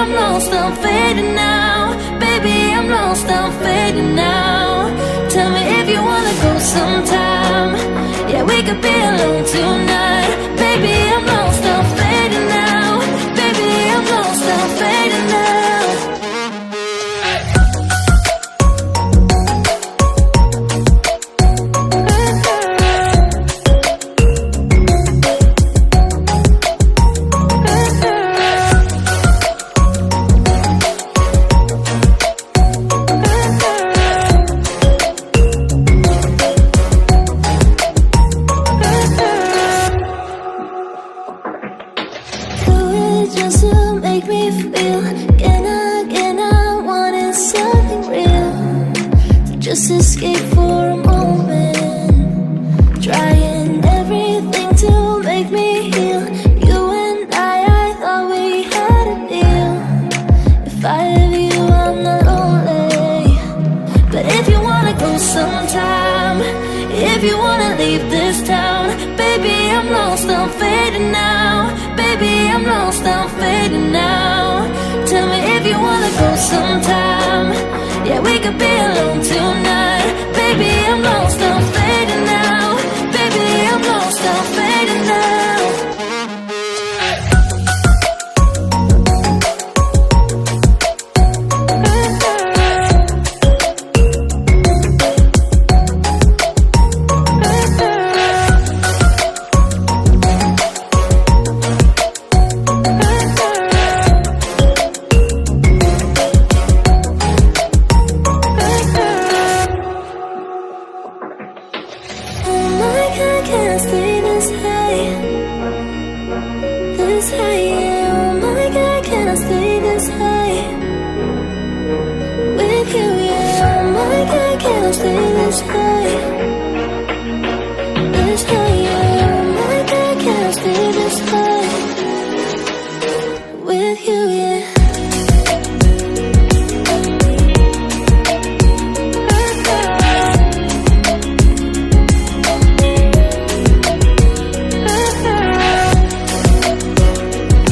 I'm lost, I'm fading now. Baby, I'm lost, I'm fading now. Tell me if you wanna go sometime. Yeah, we could be alone tonight. Baby, I'm lost, I'm fading now. Baby, I'm lost, I'm fading now. Just to make me feel again, I wanted something real. So just escape for a moment, trying everything to make me heal. You and I thought we had a deal. If I have you, I'm not lonely. But if you wanna go sometime, if you wanna leave this town, baby, I'm lost, I'm fading now. Baby, I'm lost, I'm fading now. Tell me if you wanna go sometime. Yeah, we could be alone tonight. Baby, I'm lost, I'm fading now. Baby, I'm lost, I'm fading now. I can't stay this high, this high.